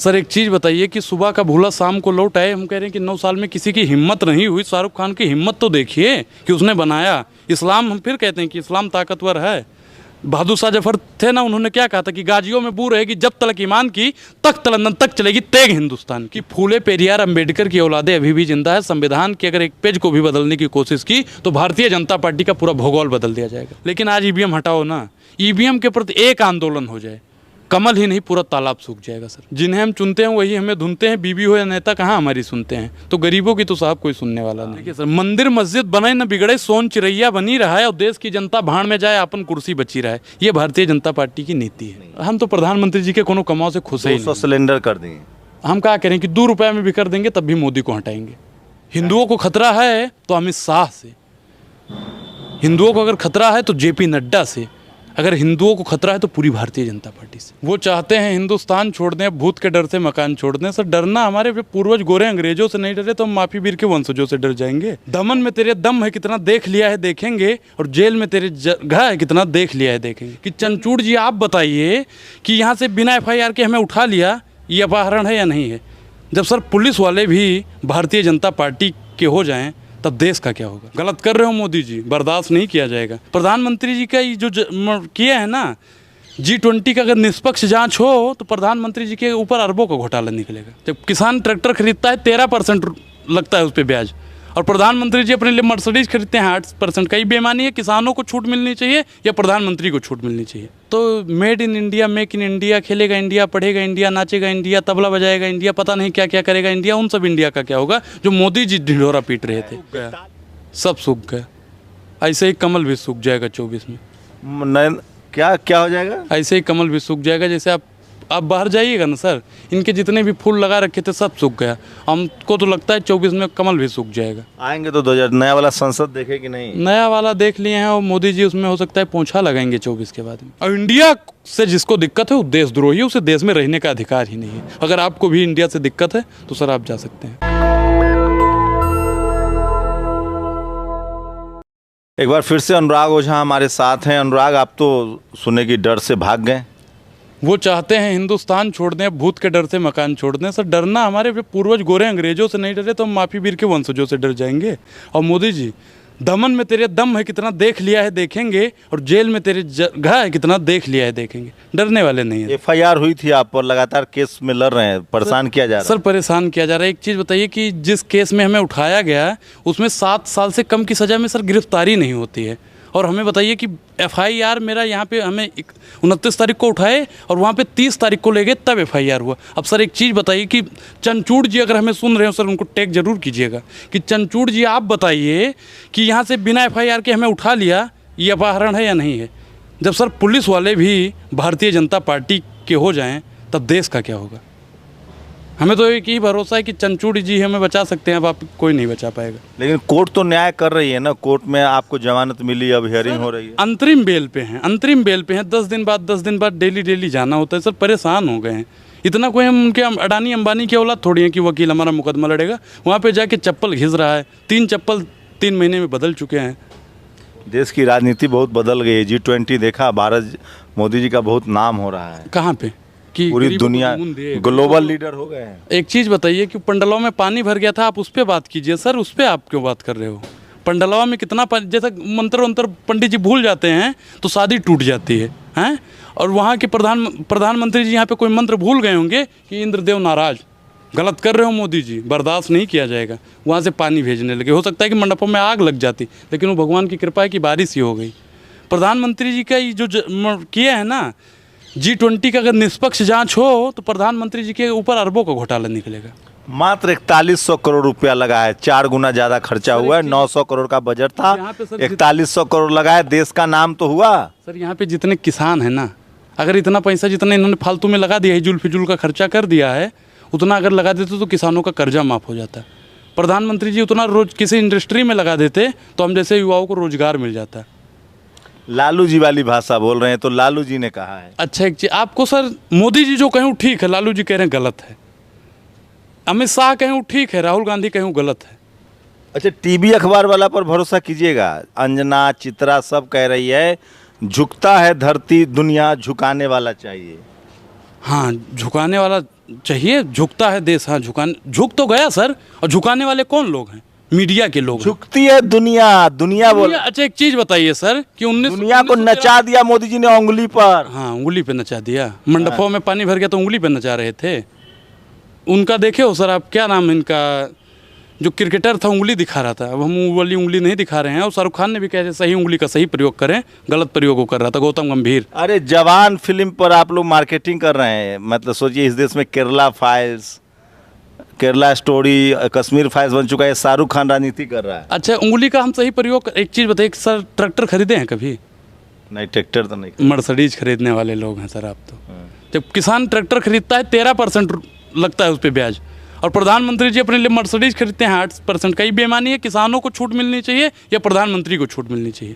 Sir एक चीज़ बताइए कि सुबह का भूला शाम को लौट आए। हम कह रहे हैं कि 9 साल में किसी की हिम्मत नहीं हुई। शाहरुख खान की हिम्मत तो देखिए कि उसने बनाया इस्लाम। हम फिर कहते हैं कि इस्लाम ताकतवर है। बहादुर शाह जफर थे ना, उन्होंने क्या कहा था कि गाजियों में बू रहेगी जब तलक ईमान की, तख्त लंदन तक चलेगी तेग हिंदुस्तान की। फूले पेरियार अंबेडकर की औलादे अभी भी जिंदा है। संविधान के अगर एक पेज को भी बदलने की कोशिश की तो भारतीय जनता पार्टी का पूरा भूगोल बदल दिया जाएगा। लेकिन आज ईवीएम हटाओ ना, ईवीएम के प्रति एक आंदोलन हो जाए, कमल ही नहीं पूरा तालाब सूख जाएगा सर। जिन्हें हम चुनते हैं वही हमें धुनते हैं। बीबी हो या नेता कहाँ हमारी सुनते हैं। तो गरीबों की तो साहब कोई सुनने वाला नहीं। देखिए सर, मंदिर मस्जिद बने न बिगड़े, सोन चिड़ैया बनी रहा है और देश की जनता भाड़ में जाए, अपन कुर्सी बची रहा है। ये भारतीय जनता पार्टी की नीति है। हम तो प्रधानमंत्री जी के कोनो कमाओ से खुश ही नहीं। सिलेंडर कर देंगे। हम क्या करें कि 2 रुपये में भी कर देंगे तब भी मोदी को हटाएंगे। हिंदुओं को खतरा है तो अमित शाह से, हिंदुओं को अगर खतरा है तो जेपी नड्डा से, अगर हिंदुओं को खतरा है तो पूरी भारतीय जनता पार्टी से। वो चाहते हैं हिंदुस्तान छोड़ दें, भूत के डर से मकान छोड़ दें। सर डरना, हमारे पूर्वज गोरे अंग्रेजों से नहीं डरे तो हम माफी वीर के वंशजों से डर जाएंगे। दमन में तेरे दम है कितना देख लिया है देखेंगे, और जेल में तेरे जगह है कितना देख लिया है देखेंगे। कि चंचूड़ जी आप बताइए कि यहाँ से बिना FIR के हमें उठा लिया, ये अपहरण है या नहीं है? जब सर पुलिस वाले भी भारतीय जनता पार्टी के हो जाएं तब देश का क्या होगा? गलत कर रहे हो मोदी जी, बर्दाश्त नहीं किया जाएगा। प्रधानमंत्री जी का ये जो किया है ना, G20 का अगर निष्पक्ष जांच हो तो प्रधानमंत्री जी के ऊपर अरबों का घोटाला निकलेगा। जब किसान ट्रैक्टर खरीदता है 13% लगता है उस पर ब्याज, और प्रधानमंत्री जी अपने लिए मर्सिडीज खरीदते हैं 8% का। ये बेईमानी है। किसानों को छूट मिलनी चाहिए या प्रधानमंत्री को छूट मिलनी चाहिए? तो made in India, make in India, खेलेगा इंडिया, पढ़ेगा इंडिया, नाचेगा इंडिया, तबला बजाएगा इंडिया, पता नहीं क्या क्या करेगा इंडिया। उन सब इंडिया का क्या होगा जो मोदी जी ढिंढोरा पीट रहे थे? सब सूख गया। ऐसे ही कमल भी सूख जाएगा 24 में। क्या क्या हो जाएगा? ऐसे ही कमल भी सूख जाएगा। जैसे आप बाहर जाइएगा ना सर, इनके जितने भी फूल लगा रखे थे सब सूख गया। हमको तो लगता है 24 में कमल भी सूख जाएगा। आएंगे तो 2000 नया वाला संसद देखे कि नहीं? नया वाला देख लिए हैं और मोदी जी उसमें हो सकता है पोंछा लगाएंगे 24 के बाद में। और इंडिया से जिसको दिक्कत है वो देशद्रोही है, उसे देश में रहने का अधिकार ही नहीं है। अगर आपको भी इंडिया से दिक्कत है तो सर आप जा सकते हैं। एक बार फिर से अनुराग ओझा हमारे साथ हैं। अनुराग, आप तो सुनने की डर से भाग गए। वो चाहते हैं हिंदुस्तान छोड़ दें, भूत के डर से मकान छोड़ दें। सर डरना, हमारे पूर्वज गोरे अंग्रेजों से नहीं डरे तो हम माफी वीर के वंशजों से डर जाएंगे। और मोदी जी, दमन में तेरे दम है कितना देख लिया है देखेंगे, और जेल में तेरे जगह है कितना देख लिया है देखेंगे। डरने वाले नहीं है। FIR हुई थी आप पर, लगातार केस में लड़ रहे हैं, परेशान किया जा रहा है। सर परेशान किया जा रहा है। एक चीज़ बताइए कि जिस केस में हमें उठाया गया उसमें 7 साल से कम की सज़ा में सर गिरफ्तारी नहीं होती है। और हमें बताइए कि FIR मेरा यहाँ पे हमें 29 तारीख को उठाए और वहाँ पे 30 तारीख को ले गए तब FIR हुआ। अब सर एक चीज़ बताइए कि चंचूड़ जी अगर हमें सुन रहे हो सर, उनको टैग जरूर कीजिएगा कि चंचूड़ जी आप बताइए कि यहाँ से बिना FIR के हमें उठा लिया, ये अपहरण है या नहीं है? जब सर पुलिस वाले भी भारतीय जनता पार्टी के हो जाएं तब देश का क्या होगा? हमें तो एक ही भरोसा है कि चंचूड़ जी हमें बचा सकते हैं, अब आप कोई नहीं बचा पाएगा। लेकिन कोर्ट तो न्याय कर रही है ना, कोर्ट में आपको जमानत मिली, अब हियरिंग हो रही है। अंतरिम बेल पे हैं, अंतरिम बेल पे हैं। 10 दिन बाद डेली जाना होता है। सर परेशान हो गए हैं इतना। कोई हम उनके अडानी अंबानी की औलाद थोड़ी है कि वकील हमारा मुकदमा लड़ेगा। वहाँ पे जाके चप्पल घिस रहा है। 3 चप्पल 3 महीने में बदल चुके हैं। देश की राजनीति बहुत बदल गई है। G20 देखा, भारत मोदी जी का बहुत नाम हो रहा है। कहाँ पे कि पूरी दुनिया ग्लोबल लीडर हो गए हैं। एक चीज़ बताइए कि पंडलों में पानी भर गया था, आप उस पर बात कीजिए सर। उस पर आप क्यों बात कर रहे हो? पंडलवा में कितना पानी, जैसा मंत्र पंडित जी भूल जाते हैं तो शादी टूट जाती है हैं। और वहाँ के प्रधानमंत्री जी यहाँ पे कोई मंत्र भूल गए होंगे कि इंद्रदेव नाराज। गलत कर रहे हो मोदी जी, बर्दाश्त नहीं किया जाएगा। वहाँ से पानी भेजने लगे। हो सकता है कि मंडपों में आग लग जाती, लेकिन वो भगवान की कृपा है कि बारिश ही हो गई। प्रधानमंत्री जी का ये जो किया है ना, G20 का अगर निष्पक्ष जांच हो तो प्रधानमंत्री जी के ऊपर अरबों का घोटाला निकलेगा। मात्र 4100 करोड़ रुपया लगा है, 4 गुना ज्यादा खर्चा हुआ है। 900 करोड़ का बजट था, 4100 करोड़ लगा है। देश का नाम तो हुआ। सर यहाँ पे जितने किसान हैं ना, अगर इतना पैसा जितना इन्होंने फालतू में लगा दिया है, जुल फिजूल का खर्चा कर दिया है, उतना अगर लगा देते तो किसानों का कर्जा माफ़ हो जाता। प्रधानमंत्री जी उतना रोज किसी इंडस्ट्री में लगा देते तो हम जैसे युवाओं को रोजगार मिल जाता। लालू जी वाली भाषा बोल रहे हैं, तो लालू जी ने कहा है। अच्छा एक चीज आपको सर, मोदी जी जो कहें ठीक है, लालू जी कह रहे हैं गलत है। अमित शाह कहें ठीक है, राहुल गांधी कहें गलत है। अच्छा, टीवी अखबार वाला पर भरोसा कीजिएगा। अंजना चित्रा सब कह रही है झुकता है धरती दुनिया झुकाने वाला चाहिए। हाँ, झुकाने वाला चाहिए, झुकता है देश, हाँ झुक तो गया सर। और झुकाने वाले कौन लोग हैं? मीडिया के लोग हैं। झुकती है दुनिया, दुनिया बोल। अच्छा एक चीज बताइए सर कि 19 दुनिया को नचा दिया मोदी जी ने उंगली पर। हाँ उंगली पे नचा दिया, मंडपों में पानी भर गया तो उंगली पे नचा रहे थे। उनका देखे हो सर आप, क्या नाम है इनका, जो क्रिकेटर था उंगली दिखा रहा था, अब हम वो वाली उंगली नहीं दिखा रहे हैं। और शाहरुख खान ने भी कहा सही उंगली का सही प्रयोग करें, गलत प्रयोग वो कर रहा था, गौतम गंभीर। अरे जवान फिल्म पर आप लोग मार्केटिंग कर रहे हैं, मतलब सोचिए इस देश में Kerala files, Kerala story, Kashmir files बन चुका है, शाहरुख खान राजनीति कर रहा है। अच्छा उंगली का हम सही प्रयोग एक चीज़ बताइए सर, ट्रैक्टर खरीदे हैं कभी? नहीं, ट्रैक्टर तो नहीं। मर्सिडीज खरीदने वाले लोग हैं सर आप तो। जब किसान ट्रैक्टर खरीदता है 13% लगता है उस पर ब्याज, और प्रधानमंत्री जी अपने लिए मर्सिडीज खरीदते हैं 8%। कई बेईमानी है, किसानों को छूट मिलनी चाहिए या प्रधानमंत्री को छूट मिलनी चाहिए?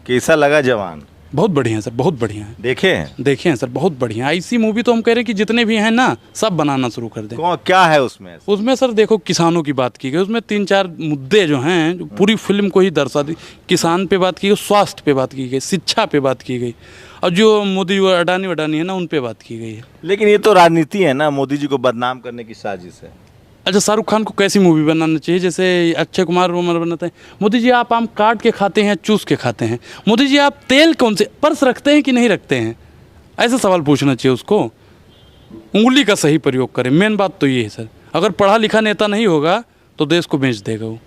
कैसा लगा जवान? बहुत बढ़िया सर, बहुत बढ़िया है। देखे हैं? देखे हैं सर, बहुत बढ़िया। ऐसी मूवी तो हम कह रहे हैं कि जितने भी हैं ना सब बनाना शुरू कर दें। क्या है उसमें? उसमें सर देखो किसानों की बात की गई, उसमें 3-4 मुद्दे जो हैं जो पूरी फिल्म को ही दर्शा दी। किसान पे बात की गई, स्वास्थ्य पे बात की गई, शिक्षा पे बात की गई, और जो मोदी अडानी वडानी है ना उन पे बात की गई है। लेकिन ये तो राजनीति है ना, मोदी जी को बदनाम करने की साजिश है। अच्छा शाहरुख खान को कैसी मूवी बनाना चाहिए? जैसे अक्षय कुमार उमर बनाते हैं, मोदी जी आप आम काट के खाते हैं, चूस के खाते हैं? मोदी जी आप तेल कौन से पर्स रखते हैं कि नहीं रखते हैं? ऐसा सवाल पूछना चाहिए उसको। उंगली का सही प्रयोग करें, मेन बात तो ये है सर। अगर पढ़ा लिखा नेता नहीं होगा तो देश को बेच देगा वो।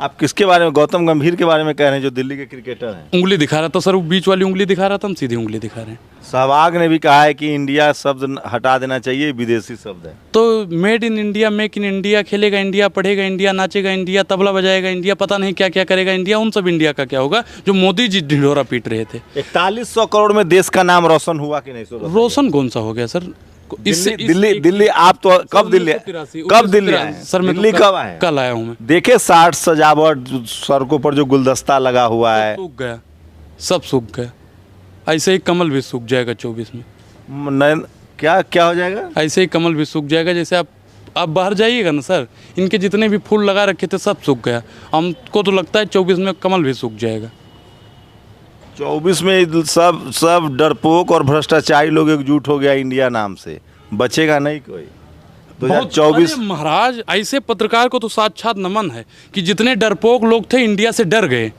आप किसके बारे में, गौतम गंभीर के बारे में कह रहे हैं जो दिल्ली के क्रिकेटर हैं? उंगली दिखा रहा था सर, वो बीच वाली उंगली दिखा रहा था, हम सीधी उंगली दिखा रहे हैं। सहवाग ने भी कहा है कि इंडिया शब्द हटा देना चाहिए, विदेशी शब्द है। तो made in India, make in India, खेलेगा इंडिया, पढ़ेगा इंडिया, नाचेगा इंडिया, तबला बजाएगा इंडिया, पता नहीं क्या क्या करेगा इंडिया, उन सब इंडिया का क्या होगा जो मोदी जी ढिंढोरा पीट रहे थे। 4100 करोड़ में देश का नाम रोशन हुआ कि नहीं? रोशन कौन सा हो गया सर? दिल्ली आप तो कब दिल्ली आए सर? मैं दिल्ली कब आए? कल आया हूँ मैं। देखे 60 सजावट सड़कों पर जो गुलदस्ता लगा हुआ है, सूख गया, सब सूख गया। ऐसे ही कमल भी सूख जाएगा 24 में। क्या क्या हो जाएगा? ऐसे ही कमल भी सूख जाएगा। जैसे आप बाहर जाइएगा ना सर, इनके जितने भी फूल लगा रखे थे सब सूख गया। हमको तो लगता है 24 में कमल भी सूख जाएगा। 24 में सब डरपोक और भ्रष्टाचारी लोग एकजुट हो गया इंडिया नाम से, बचेगा नहीं कोई। 2024 महाराज ऐसे पत्रकार को तो साक्षात नमन है कि जितने डरपोक लोग थे इंडिया से डर गए।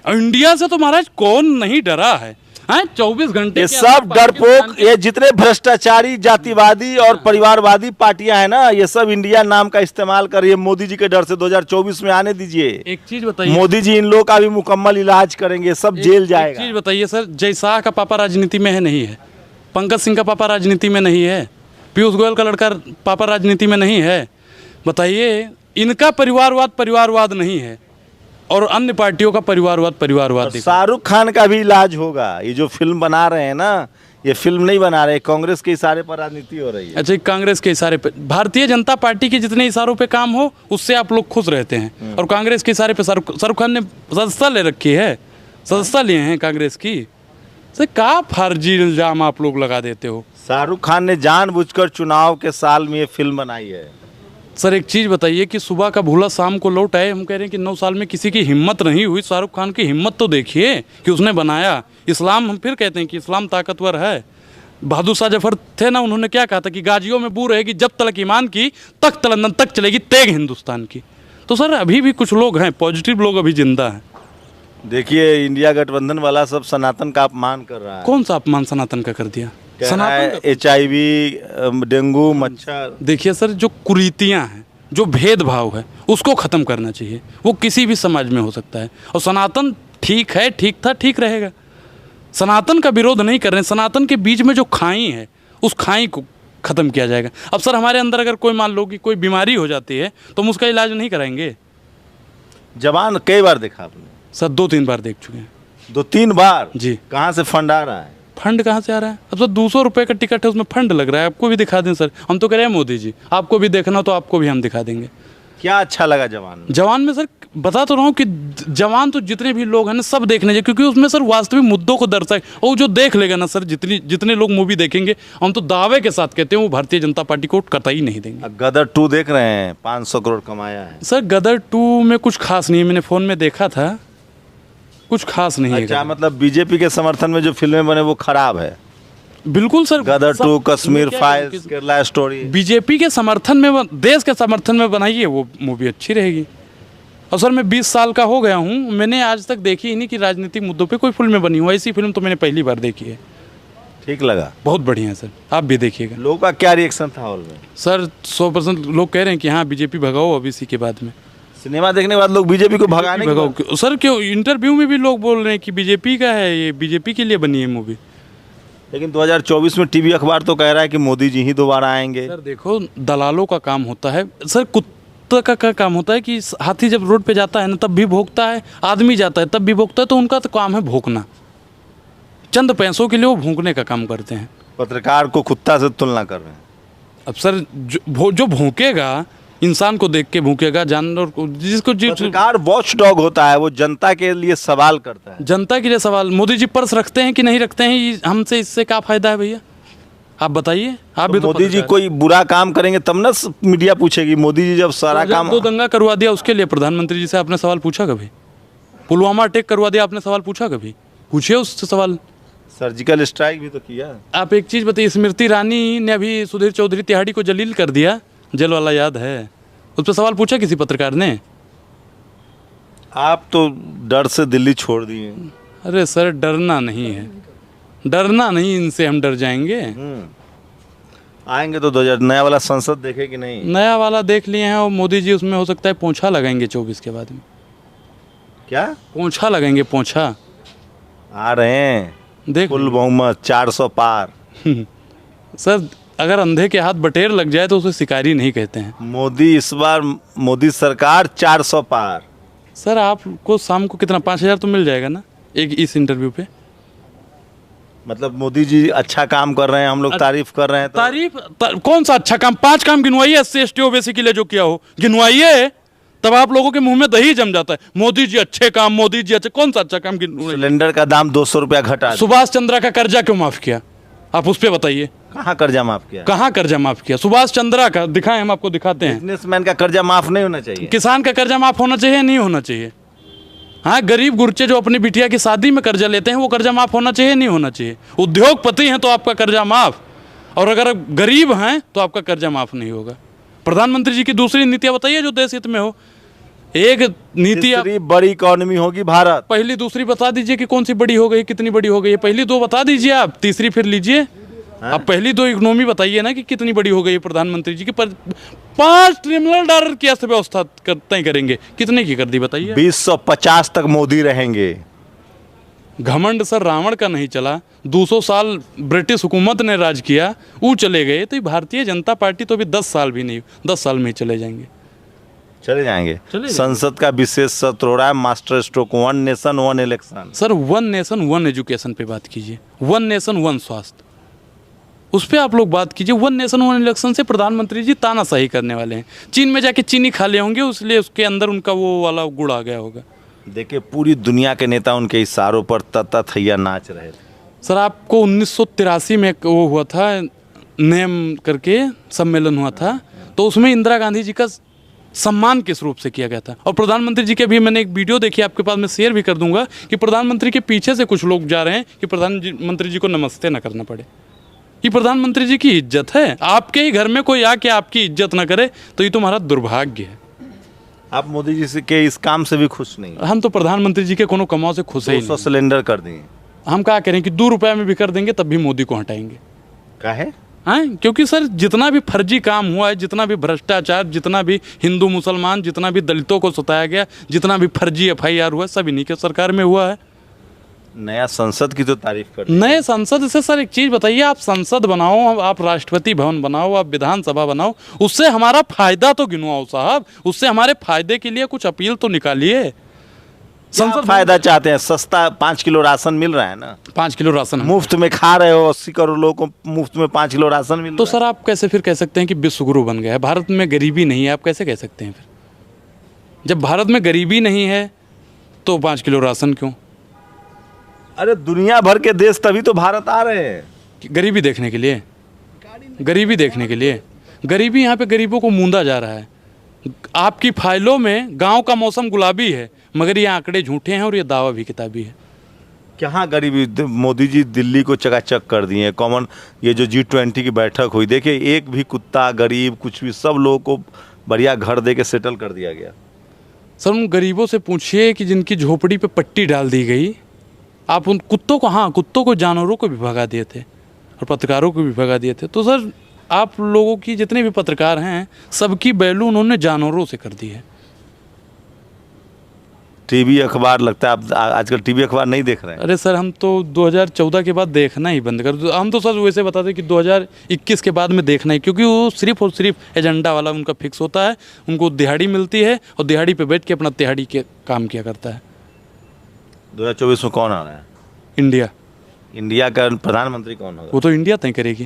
और इंडिया से तो महाराज कौन नहीं डरा है? 24 घंटे ये सब डरपोक, ये जितने भ्रष्टाचारी, जातिवादी और परिवारवादी पार्टियां हैं ना, ये सब इंडिया नाम का इस्तेमाल कर रही है मोदी जी के डर से। 2024 में आने दीजिए। एक चीज बताइए, मोदी जी इन लोगों का भी मुकम्मल इलाज करेंगे, सब जेल जाएगा। एक चीज बताइए सर, जय शाह का पापा राजनीति में है नहीं है? पंकज सिंह का पापा राजनीति में नहीं है? पीयूष गोयल का लड़का पापा राजनीति में नहीं है? बताइए, इनका परिवारवाद नहीं है और अन्य पार्टियों का परिवारवाद। शाहरुख खान का भी इलाज होगा। ये जो फिल्म बना रहे हैं ना, ये फिल्म नहीं बना रहे, कांग्रेस के इशारे पर राजनीति हो रही है। अच्छा, कांग्रेस के इशारे पे? भारतीय जनता पार्टी के जितने इशारों पे काम हो उससे आप लोग खुश रहते हैं, और कांग्रेस के इशारे पे शाहरुख खान ने सदस्यता ले रखी है, सदस्यता लिए हैं कांग्रेस की। सर क्या फर्जी इल्जाम आप लोग लगा देते हो? शाहरुख खान ने जानबूझकर चुनाव के साल में ये फिल्म बनाई है। सर एक चीज़ बताइए कि सुबह का भूला शाम को लौट आए। हम कह रहे हैं कि 9 साल में किसी की हिम्मत नहीं हुई। शाहरुख खान की हिम्मत तो देखिए कि उसने बनाया इस्लाम। हम फिर कहते हैं कि इस्लाम ताकतवर है। बहादुर शाह जफर थे ना, उन्होंने क्या कहा था कि गाजियों में बू रहेगी जब तलक ईमान की, तख्त लंदन तक चलेगी तेग हिंदुस्तान की। तो सर अभी भी कुछ लोग हैं, पॉजिटिव लोग अभी जिंदा हैं। देखिए इंडिया गठबंधन वाला सब सनातन का अपमान कर रहा है। कौन सा अपमान सनातन का कर दिया? HIV, डेंगू, मच्छर। देखिए सर, जो कुरीतियाँ हैं, जो भेदभाव है, उसको ख़त्म करना चाहिए। वो किसी भी समाज में हो सकता है। और सनातन ठीक है, ठीक था, ठीक रहेगा। सनातन का विरोध नहीं कर रहे हैं। सनातन के बीच में जो खाई है, उस खाई को ख़त्म किया जाएगा। अब सर हमारे अंदर अगर कोई मान लो कि कोई बीमारी हो जाती है तो हम उसका इलाज नहीं कराएंगे? जवान कई बार देखा आपने? सर 2-3 बार देख चुके हैं। 2-3 बार? जी। कहाँ से फंड आ रहा है? फंड कहाँ से आ रहा है? अब सर 200 रुपये का टिकट है, उसमें फंड लग रहा है। आपको भी दिखा दें सर? हम तो कह रहे हैं मोदी जी आपको भी देखना तो आपको भी हम दिखा देंगे। क्या अच्छा लगा जवान में? जवान में सर बता तो रहा हूँ कि जवान तो जितने भी लोग हैं ना सब देखने चाहिए, क्योंकि उसमें सर वास्तविक मुद्दों को दर्शाए। और जो देख लेगा ना सर, जितने लोग मूवी देखेंगे, हम तो दावे के साथ कहते हैं वो भारतीय जनता पार्टी को कतई नहीं देंगे। गदर 2 देख रहे हैं, 500 करोड़ कमाया है। सर गदर 2 में कुछ खास नहीं है, मैंने फ़ोन में देखा था, कुछ खास नहीं है। अच्छा, मतलब बीजेपी के समर्थन में जो फिल्में बने वो खराब है? बिल्कुल सर, गदर सब- 2, कश्मीर मैं क्या फाइल्स, कहूँ कि केरला स्टोरी। बीजेपी के समर्थन में, देश के समर्थन में बनाइए, वो मूवी अच्छी रहेगी। और सर मैं 20 साल का हो गया हूँ, मैंने आज तक देखी ही नहीं कि राजनीतिक मुद्दों पे कोई फिल्में बनी हो। ऐसी फिल्म तो मैंने पहली बार देखी है। ठीक लगा? बहुत बढ़िया है सर, आप भी देखिएगा। लोगों का क्या रिएक्शन था हॉल में? सर 100% लोग कह रहे हैं कि हाँ बीजेपी भगाओ अब इसी के बाद में। सिनेमा देखने के बाद लोग बीजेपी को भगाने की भगाओ बात- क्यों? सर क्यों, इंटरव्यू में भी लोग बोल रहे हैं कि बीजेपी का है, ये बीजेपी के लिए बनी है मूवी। लेकिन 2024 में टीवी अखबार तो कह रहा है कि मोदी जी ही दोबारा आएंगे। सर देखो, दलालों का काम होता है सर, कुत्ता का काम होता है कि हाथी जब रोड पे जाता है ना तब भी भौंकता है, आदमी जाता है तब भी भौंकता है, तो उनका तो काम है भौंकना। चंद पैसों के लिए वो भौंकने का काम करते हैं। पत्रकार को कुत्ता से तुलना कर रहे हैं। अब सर जो भौंकेगा, इंसान को देख के भौंकेगा, जानवर को, जिसको पत्रकार वॉच डॉग होता है, वो जनता के लिए सवाल करता है। जनता के लिए सवाल। मोदी जी पर्स रखते हैं कि नहीं रखते हैं, हमसे इससे क्या फायदा है भैया, आप बताइए। आप भी तो मोदी जी पत्रकार कोई बुरा काम करेंगे तब ना मीडिया पूछेगी। मोदी जी जब सारा जब काम दो दंगा करवा दिया उसके लिए प्रधानमंत्री जी से आपने सवाल पूछा कभी? पुलवामा अटैक करवा दिया, आपने सवाल पूछा कभी? पूछिए उससे सवाल। सर्जिकल स्ट्राइक भी तो किया। आप एक चीज़ बताइए, स्मृति ईरानी ने अभी सुधीर चौधरी तिहाड़ी को जलील कर दिया, जेल वाला याद है, उस पर सवाल पूछा किसी पत्रकार ने? आप तो डर से दिल्ली छोड़ दिए। अरे सर डरना नहीं है, डरना नहीं, इनसे हम डर जाएंगे। आएंगे तो 2000 नया वाला संसद देखे कि नहीं? नया वाला देख लिए हैं, और मोदी जी उसमें हो सकता है पोंछा लगाएंगे 24 के बाद में। क्या पोंछा लगाएंगे, पोंछा आ रहे हैं? देख फुल बहुमत 400 पार। सर अगर अंधे के हाथ बटेर लग जाए तो उसे शिकारी नहीं कहते हैं। मोदी इस बार, मोदी सरकार 400 पार। सर आपको शाम को कितना 5000 तो मिल जाएगा ना एक इस इंटरव्यू पे? मतलब मोदी जी अच्छा काम कर रहे हैं, हम लोग तारीफ कर रहे हैं तो कौन सा अच्छा काम? 5 काम गिनवाइए SC ST OBC के लिए जो किया हो, गिनवाइए, तब आप लोगों के मुंह में दही जम जाता है। मोदी जी अच्छे काम, मोदी जी अच्छे, कौन सा अच्छा काम गिनवाइए? सिलेंडर का दाम 200 रुपया घटा दिया। सुभाष चंद्रा का कर्जा क्यों माफ किया, आप उस पर बताइए। कहाँ कर्जा माफ किया? कहाँ कर्जा माफ किया? सुभाष चंद्रा का दिखाएं, हम आपको दिखाते हैं। बिजनेसमैन का कर्जा माफ नहीं होना चाहिए? किसान का कर्जा माफ होना चाहिए, नहीं होना चाहिए? हाँ, गरीब गुरचे जो अपनी बिटिया की शादी में कर्जा लेते हैं वो कर्जा माफ होना चाहिए, नहीं होना चाहिए? उद्योगपति हैं तो आपका कर्जा माफ, और अगर गरीब हैं तो आपका कर्जा माफ नहीं होगा। प्रधानमंत्री जी की दूसरी नीतियां बताइए जो देश हित में हो। एक नीति आप तीसरी बड़ी इकोनॉमी होगी भारत। पहली दूसरी बता दीजिए कि कौन सी बड़ी हो गई, कितनी बड़ी हो गई है। पहली 2 बता दीजिए, आप तीसरी फिर लीजिए। आप पहली 2 इकोनॉमी बताइए ना कि कितनी बड़ी हो गई है प्रधानमंत्री जी की। 5 ट्रिलियन डॉलर की अर्थव्यवस्था तय करेंगे, कितने की कर दी बताइए? 2050 तक मोदी रहेंगे। घमंड सर रावण का नहीं चला, 200 साल ब्रिटिश हुकूमत ने राज किया, वो चले गए, तो ये भारतीय जनता पार्टी तो अभी 10 साल भी नहीं, 10 साल में ही चले जाएंगे। चले जाएंगे। चले जाएंगे। संसद का विशेष सत्र हो रहा है, master stroke 1 nation 1 election. Sir 1 nation 1 education पे बात कीजिए, 1 नेशन 1 स्वास्थ्य, उस पर आप लोग बात कीजिए। 1 नेशन 1 इलेक्शन से प्रधानमंत्री जी तानाशाही करने वाले हैं। चीन में जाके चीनी खा ले होंगे, इसलिए उसके अंदर उनका वो वाला गुड़ आ गया होगा। देखिए पूरी दुनिया के नेता उनके इशारों पर तत्ता थैया नाच रहे थे। सर आपको 1983 में एक वो हुआ था, नेम करके सम्मेलन हुआ था, तो उसमें इंदिरा गांधी जी का सम्मान किस रूप से किया गया था। और प्रधानमंत्री जी के भी मैंने एक वीडियो देखी, आपके पास मैं शेयर भी कर दूंगा, कि प्रधानमंत्री के पीछे से कुछ लोग जा रहे हैं कि प्रधानमंत्री जी को नमस्ते न करना पड़े। ये प्रधानमंत्री जी की इज्जत है? आपके ही घर में कोई आके आपकी इज्जत ना करे तो ये तुम्हारा दुर्भाग्य है। आप मोदी जी से के इस काम से भी खुश नहीं? हम तो प्रधानमंत्री जी के कोनो कमाओ से खुश ही 200 नहीं। सिलेंडर कर दिए। हम क्या करें कि 2 रुपये में भी कर देंगे तब भी मोदी को हटाएंगे। काहे? हाँ, क्योंकि सर जितना भी फर्जी काम हुआ है, जितना भी भ्रष्टाचार, जितना भी हिंदू मुसलमान, जितना भी दलितों को सताया गया, जितना भी फर्जी FIR हुआ, सब इन्हीं के सरकार में हुआ है। नया संसद की तो तारीफ कर दी। नए संसद से सर एक चीज़ बताइए, आप संसद बनाओ, आप राष्ट्रपति भवन बनाओ, आप विधानसभा बनाओ, उससे हमारा फायदा तो गिनवाओ साहब, उससे हमारे फायदे के लिए कुछ अपील तो निकालिए। संसद फायदा चाहते हैं? सस्ता 5 किलो राशन मिल रहा है ना, 5 किलो राशन मुफ्त में खा रहे हो। 80 करोड़ लोगों को मुफ्त में 5 किलो राशन मिल तो रहा सर आप कैसे फिर कह सकते हैं कि विश्वगुरु बन गया है? भारत में गरीबी नहीं है, आप कैसे कह सकते हैं फिर? जब भारत में गरीबी नहीं है तो 5 किलो राशन क्यों? अरे दुनिया भर के देश तभी तो भारत आ रहे हैं। गरीबी देखने के लिए, गरीबी देखने के लिए। गरीबी यहाँ पे गरीबों को मूंदा जा रहा है। आपकी फाइलों में गांव का मौसम गुलाबी है, मगर ये आंकड़े झूठे हैं और ये दावा भी किताबी है। क्या गरीबी मोदी जी दिल्ली को चकाचक कर दिए हैं। कॉमन ये जो G20 की बैठक हुई, देखिए एक भी कुत्ता गरीब कुछ भी, सब लोगों को बढ़िया घर दे के सेटल कर दिया गया। सर उन गरीबों से पूछिए कि जिनकी झोपड़ी पे पट्टी डाल दी गई, आप उन कुत्तों को, हाँ कुत्तों को, जानवरों को भी भगा दिए थे और पत्रकारों को भी भगा दिए थे। तो सर आप लोगों की जितने भी पत्रकार हैं सबकी वैल्यू उन्होंने जानवरों से कर दी है। टीवी अखबार, लगता है आप आजकल टीवी अखबार नहीं देख रहे हैं। अरे सर हम तो 2014 के बाद देखना ही बंद कर, हम तो सर वैसे बताते कि 2021 के बाद में देखना ही, क्योंकि वो सिर्फ और सिर्फ एजेंडा वाला उनका फिक्स होता है। उनको दिहाड़ी मिलती है और दिहाड़ी पे बैठ के अपना दिहाड़ी के काम किया करता है। 2024 में कौन आ रहा है? इंडिया। इंडिया का प्रधानमंत्री कौन होगा? वो तो इंडिया तय करेगी।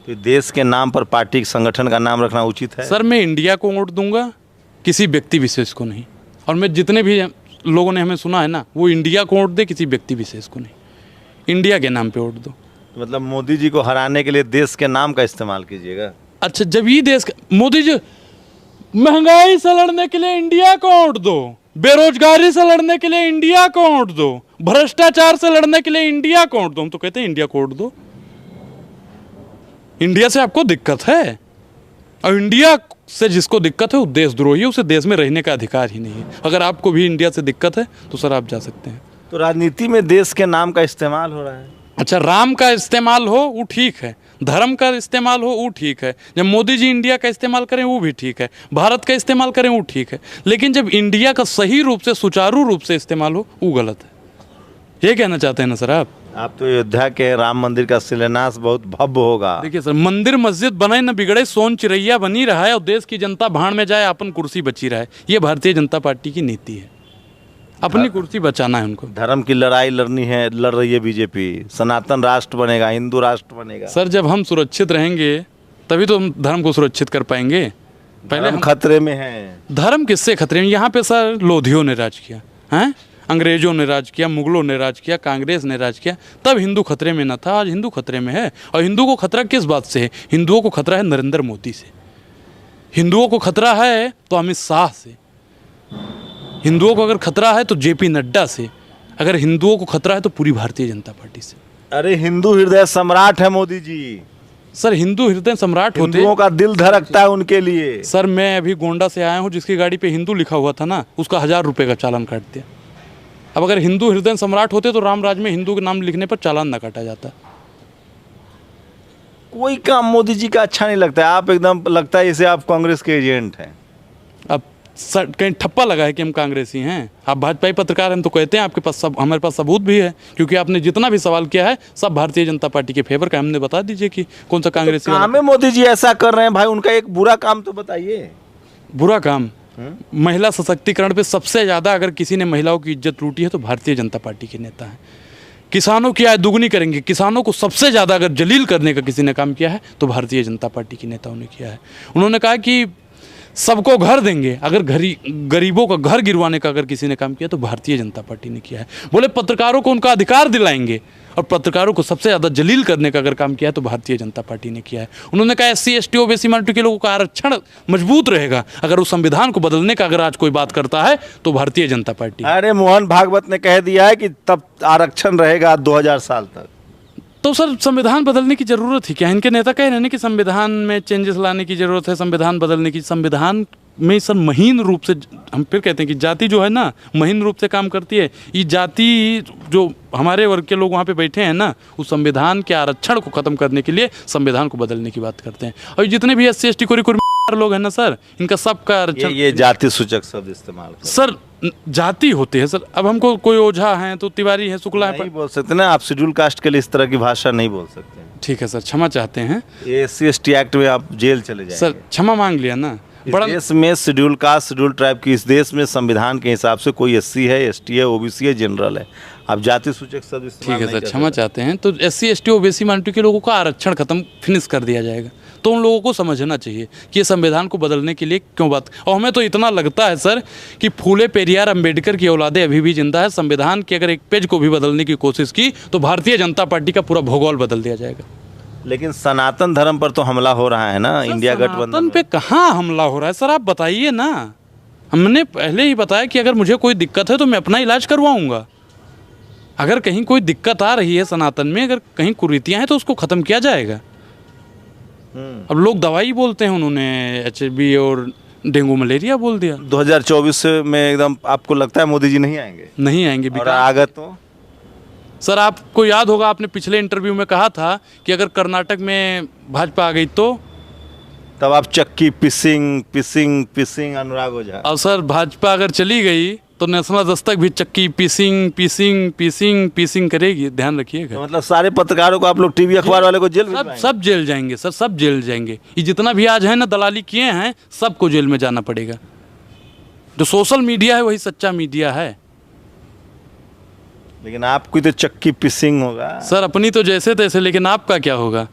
तो देश के नाम पर पार्टी संगठन का नाम रखना उचित है? सर मैं इंडिया को वोट दूंगा, किसी व्यक्ति विशेष को नहीं। और मैं जितने भी लोगों ने हमें सुना है ना, वो इंडिया को वोट दे, किसी व्यक्ति विशेष को नहीं। इंडिया के नाम पे वोट दो। मतलब मोदी जी को हराने के लिए देश के नाम का इस्तेमाल कीजिएगा? अच्छा, जब ये देश मोदी जी महंगाई से लड़ने के लिए इंडिया को वोट दो, बेरोजगारी से लड़ने के लिए इंडिया को वोट दो, भ्रष्टाचार से लड़ने के लिए इंडिया को वोट दो, हम तो कहते हैं इंडिया को वोट दो। इंडिया से आपको दिक्कत है, और इंडिया से जिसको दिक्कत है वो देशद्रोही है, उसे देश में रहने का अधिकार ही नहीं है। अगर आपको भी इंडिया से दिक्कत है तो सर आप जा सकते हैं। तो राजनीति में देश के नाम का इस्तेमाल हो रहा है। अच्छा, राम का इस्तेमाल हो वो ठीक है, धर्म का इस्तेमाल हो वो ठीक है, जब मोदी जी इंडिया का इस्तेमाल करें वो भी ठीक है, भारत का इस्तेमाल करें वो ठीक है, लेकिन जब इंडिया का सही रूप से, सुचारू रूप से इस्तेमाल हो वो गलत है। ये कहना चाहते हैं ना सर आप? आप तो अयोध्या के राम मंदिर का शिलान्यास बहुत भव्य होगा। देखिए सर, मंदिर मस्जिद बने न बिगड़े, सोन चिरैया बनी रहा है और देश की जनता भाड़ में जाए, अपन कुर्सी बची रहे। ये भारतीय जनता पार्टी की नीति है, अपनी कुर्सी बचाना है उनको। धर्म की लड़ाई लड़ रही है बीजेपी। सनातन राष्ट्र बनेगा, हिंदू राष्ट्र बनेगा। सर जब हम सुरक्षित रहेंगे तभी तो हम धर्म को सुरक्षित कर पाएंगे। पहले हम खतरे में हैं। धर्म किससे खतरे में? यहाँ पे सर लोधियों ने राज किया है, अंग्रेजों ने राज किया, मुगलों ने राज किया, कांग्रेस ने राज किया, तब हिंदू खतरे में न था। आज हिंदू खतरे में है। और हिंदू को खतरा किस बात से है? हिंदुओं को खतरा है नरेंद्र मोदी से। हिंदुओं को खतरा है तो अमित शाह से। हिंदुओं को अगर खतरा है तो जेपी नड्डा से। अगर हिंदुओं को खतरा है तो पूरी भारतीय जनता पार्टी से। अरे हिंदू हृदय सम्राट है मोदी जी। सर हिंदू हृदय सम्राट होते, हिंदुओं का दिल धड़कता है उनके लिए। सर मैं अभी गोंडा से आया हूँ, जिसकी गाड़ी पे हिंदू लिखा हुआ था ना, उसका 1000 रुपये का चालान काट दिया। अब अगर हिंदू हृदय सम्राट होते तो रामराज में हिंदू के नाम लिखने पर चालान ना काटा जाता। कोई काम मोदी जी का अच्छा नहीं लगता है। आप एकदम लगता है इसे आप कांग्रेस के एजेंट हैं। अब सर कहीं ठप्पा लगा है कि हम कांग्रेसी हैं? आप भाजपाई पत्रकार हैं तो कहते हैं, आपके पास सब, हमारे पास सबूत भी है, क्योंकि आपने जितना भी सवाल किया है सब भारतीय जनता पार्टी के फेवर का। हमने बता दीजिए कि कौन सा कांग्रेसी काम है मोदी जी ऐसा कर रहे हैं भाई, उनका एक बुरा काम तो बताइए। बुरा काम? महिला सशक्तिकरण पे सबसे ज़्यादा अगर किसी ने महिलाओं की इज्जत लूटी है तो भारतीय जनता पार्टी के नेता हैं। किसानों की आय दुगनी करेंगे, किसानों को सबसे ज़्यादा अगर जलील करने का किसी ने काम किया है तो भारतीय जनता पार्टी के नेताओं ने किया है। उन्होंने कहा कि सबको घर देंगे, अगर गरीबों का घर गिरवाने का अगर किसी ने काम किया तो भारतीय जनता पार्टी ने किया है। बोले पत्रकारों को उनका अधिकार दिलाएंगे, और पत्रकारों को सबसे ज़्यादा जलील करने का अगर काम किया है तो भारतीय जनता पार्टी ने किया है। उन्होंने कहा SC ST OBC माइनॉरिटी के लोगों का आरक्षण मजबूत रहेगा। अगर उस संविधान को बदलने का अगर आज कोई बात करता है तो भारतीय जनता पार्टी। अरे मोहन भागवत ने कह दिया है कि तब आरक्षण रहेगा 2000 साल तक। तो सर संविधान बदलने की जरूरत ही क्या? इनके नेता कह रहे हैं कि संविधान में चेंजेस लाने की जरूरत है, संविधान बदलने की। संविधान में सर महीन रूप से, हम फिर कहते हैं कि जाति जो है ना महीन रूप से काम करती है। ये जाति जो हमारे वर्ग के लोग वहाँ पे बैठे हैं ना, उस संविधान के आरक्षण को खत्म करने के लिए संविधान को बदलने की बात करते हैं। और जितने भी SC ST कोरी लोग हैं ना सर, इनका सबका आरक्षण। ये जाति सूचक शब्द इस्तेमाल सर जाति होते हैं सर। अब हमको कोई ओझा है तो तिवारी है, शुक्ला है, नहीं बोल सकते ना आप। शेड्यूल कास्ट के लिए इस तरह की भाषा नहीं बोल सकते। ठीक है सर, क्षमा चाहते हैं। ये SC ST एक्ट में आप जेल चले जाएंगे। सर क्षमा मांग लिया ना। इस देश में शेड्यूल कास्ट, शेड्यूल ट्राइब की, इस देश में संविधान के हिसाब से कोई SC है, ST है, OBC है, जनरल है। आप जाति सूचक शब्द इस्तेमाल ठीक है सर, क्षमा चाहते हैं। तो SC ST OBC माइनॉरिटी के लोगों का आरक्षण खत्म, फिनिश कर दिया जाएगा। तो उन लोगों को समझना चाहिए कि ये संविधान को बदलने के लिए क्यों बात। और हमें तो इतना लगता है सर कि फूले पेरियार अंबेडकर की औलादे अभी भी जिंदा है। संविधान के अगर एक पेज को भी बदलने की कोशिश की तो भारतीय जनता पार्टी का पूरा भूगोल बदल दिया जाएगा। लेकिन सनातन धर्म पर तो हमला हो रहा है ना इंडिया गठबंधन पे। कहाँ हमला हो रहा है सर, आप बताइए ना। हमने पहले ही बताया कि अगर मुझे कोई दिक्कत है तो मैं अपना इलाज करवाऊंगा। अगर कहीं कोई दिक्कत आ रही है सनातन में, अगर कहीं कुरीतियाँ हैं तो उसको ख़त्म किया जाएगा। अब लोग दवाई बोलते हैं, उन्होंने HIV और डेंगू मलेरिया बोल दिया। 2024 में एकदम आपको लगता है मोदी जी नहीं आएंगे? नहीं आएंगे। और आगे तो सर आपको याद होगा, आपने पिछले इंटरव्यू में कहा था कि अगर कर्नाटक में भाजपा आ गई तो तब आप चक्की पिसिंग अनुराग ओझा। अब सर भाजपा अगर चली गई तो नेशनल दस्तक भी चक्की पीसिंग करेगी, ध्यान रखिएगा। तो मतलब सारे पत्रकारों को आप लोग टीवी अखबार वाले को जेल भिजवाएंगे? सब जेल जाएंगे सर, सब जेल जाएंगे। ये जितना भी आज है ना दलाली किए हैं, सबको जेल में जाना पड़ेगा। जो सोशल मीडिया है वही सच्चा मीडिया है। लेकिन आपकी तो चक्की पिसिंग होगा सर, अपनी तो जैसे तैसे, लेकिन आपका क्या होगा?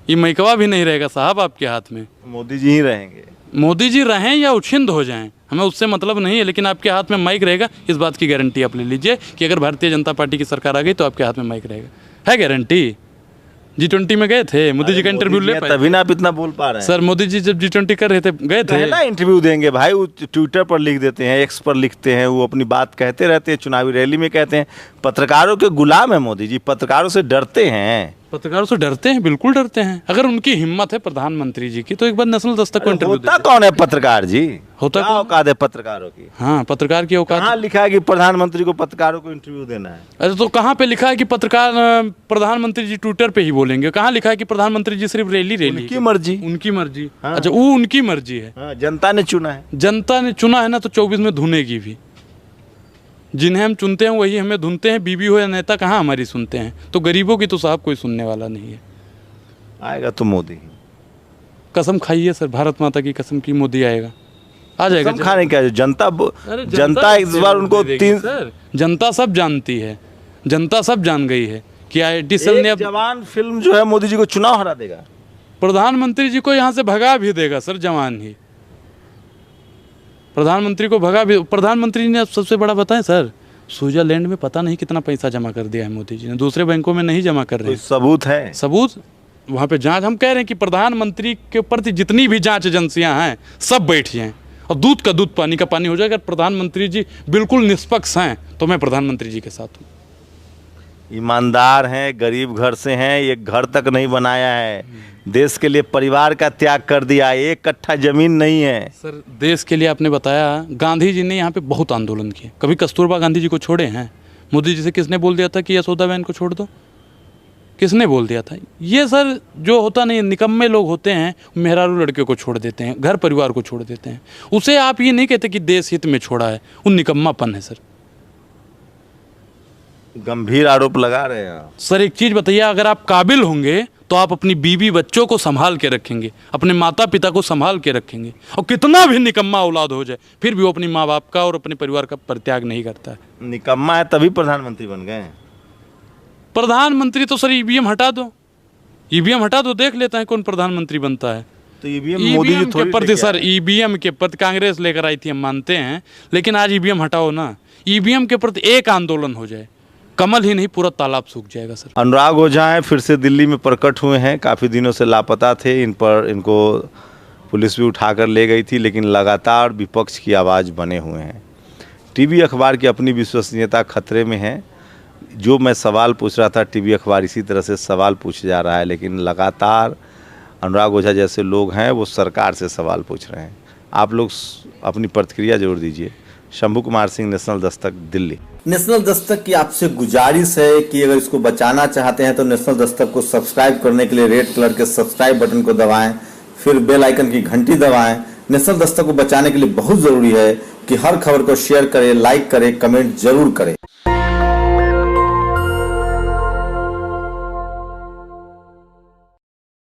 ये मैकवा भी नहीं रहेगा साहब आपके हाथ में। मोदी जी ही रहेंगे। मोदी जी रहें या उछिंद हो जाएं, हमें उससे मतलब नहीं है, लेकिन आपके हाथ में माइक रहेगा, इस बात की गारंटी आप ले लीजिए कि अगर भारतीय जनता पार्टी की सरकार आ गई तो आपके हाथ में माइक रहेगा। है गारंटी। G20 में गए थे, मोदी जी का इंटरव्यू ले पाए, तभी ना आप इतना बोल पा रहे हैं। सर मोदी जी जब G20 कर रहे थे गए थे ना इंटरव्यू देंगे भाई, वो ट्विटर पर लिख देते हैं, एक्स पर लिखते हैं, वो अपनी बात कहते रहते हैं, चुनावी रैली में कहते हैं। पत्रकारों के गुलाम है मोदी जी, पत्रकारों से डरते हैं। पत्रकारों से डरते हैं, बिल्कुल डरते हैं। अगर उनकी हिम्मत है प्रधानमंत्री जी की तो एक बार नेशनल दस्तक को इंटरव्यू होता कौन है पत्रकार जी? होता क्या औकात है पत्रकारों की? हाँ, पत्रकार की औकात। कहाँ लिखा है कि प्रधानमंत्री को पत्रकारों को इंटरव्यू देना है? अरे तो कहाँ पे लिखा है कि प्रधानमंत्री जी ट्विटर पे ही बोलेंगे? कहाँ लिखा है कि प्रधानमंत्री जी सिर्फ रैली उनकी मर्जी। उनकी मर्जी। हाँ। अच्छा, वो उनकी मर्जी है। हाँ, जनता ने चुना है। जनता ने चुना है ना, तो 24 में धुनेगी भी। जिन्हें हम चुनते हैं वही हमें धुनते हैं। बीबी हो या नेता, कहाँ हमारी सुनते हैं? तो गरीबों की तो साहब कोई सुनने वाला नहीं है। आएगा तो मोदी ही। कसम खाइए सर, भारत माता की कसम की, मोदी आएगा। आ जाएगा। कसम खाने क्या? जनता इस बार उनको सर, जनता सब जानती है, जनता सब जान गई है कि IIT सेल ने अब जवान फिल्म जो है मोदी जी को चुनाव हरा देगा। प्रधानमंत्री जी को यहाँ से भगा भी देगा सर, जवान ही। प्रधानमंत्री को भगा भी। प्रधानमंत्री ने अब सबसे बड़ा बताएं सर, स्विट्जरलैंड में पता नहीं कितना पैसा जमा कर दिया है मोदी जी ने, दूसरे बैंकों में नहीं जमा कर रहे हैं। सबूत है? सबूत वहाँ पे जांच। हम कह रहे हैं कि प्रधानमंत्री के प्रति जितनी भी जांच एजेंसियां हैं सब बैठ जाएं और दूध का दूध पानी का पानी हो जाए। अगर प्रधानमंत्री जी बिल्कुल निष्पक्ष हैं तो मैं प्रधानमंत्री जी के साथ हूँ। ईमानदार हैं, गरीब घर से हैं, एक घर तक नहीं बनाया है, देश के लिए परिवार का त्याग कर दिया, एक कट्ठा जमीन नहीं है। सर देश के लिए आपने बताया, गांधी जी ने यहाँ पे बहुत आंदोलन किए। कभी कस्तूरबा गांधी जी को छोड़े हैं? मोदी जी से किसने बोल दिया था कि यशोदाबेन को छोड़ दो? किसने बोल दिया था? ये सर जो होता नहीं, निकम्मे लोग होते हैं, मेहरारू लड़के को छोड़ देते हैं, घर परिवार को छोड़ देते हैं। उसे आप ये नहीं कहते कि देश हित में छोड़ा है, वो निकम्मापन है सर। गंभीर आरोप लगा रहे हैं सर। एक चीज़ बताइए, अगर आप काबिल होंगे तो आप अपनी बीवी बच्चों को संभाल के रखेंगे, अपने माता पिता को संभाल के रखेंगे, और कितना भी निकम्मा औलाद हो जाए फिर भी वो अपनी माँ बाप का और अपने परिवार का परित्याग नहीं करता है। निकम्मा है तभी प्रधानमंत्री बन गए। प्रधानमंत्री तो सर EVM हटा दो, EVM हटा दो, देख लेते हैं कौन प्रधानमंत्री बनता है। तो EVM मोदी जी के प्रति सर, EVM के प्रति कांग्रेस लेकर आई थी, हम मानते हैं, लेकिन आज EVM हटाओ ना, EVM के प्रति एक आंदोलन हो जाए, कमल ही नहीं पूरा तालाब सूख जाएगा सर। अनुराग ओझा हैं, फिर से दिल्ली में प्रकट हुए हैं। काफ़ी दिनों से लापता थे, इनको पुलिस भी उठाकर ले गई थी, लेकिन लगातार विपक्ष की आवाज़ बने हुए हैं। टीवी अखबार की अपनी विश्वसनीयता खतरे में है। जो मैं सवाल पूछ रहा था, टीवी अखबार इसी तरह से सवाल पूछे जा रहा है, लेकिन लगातार अनुराग ओझा जैसे लोग हैं वो सरकार से सवाल पूछ रहे हैं। आप लोग अपनी प्रतिक्रिया जरूर दीजिए। शंभू कुमार सिंह, नेशनल दस्तक, दिल्ली। नेशनल दस्तक की आपसे गुजारिश है कि अगर इसको बचाना चाहते हैं तो नेशनल दस्तक को सब्सक्राइब करने के लिए रेड कलर के सब्सक्राइब बटन को दबाएं, फिर बेल आइकन की घंटी दबाएं। नेशनल दस्तक को बचाने के लिए बहुत जरूरी है कि हर खबर को शेयर करें, लाइक करें, कमेंट जरूर करें।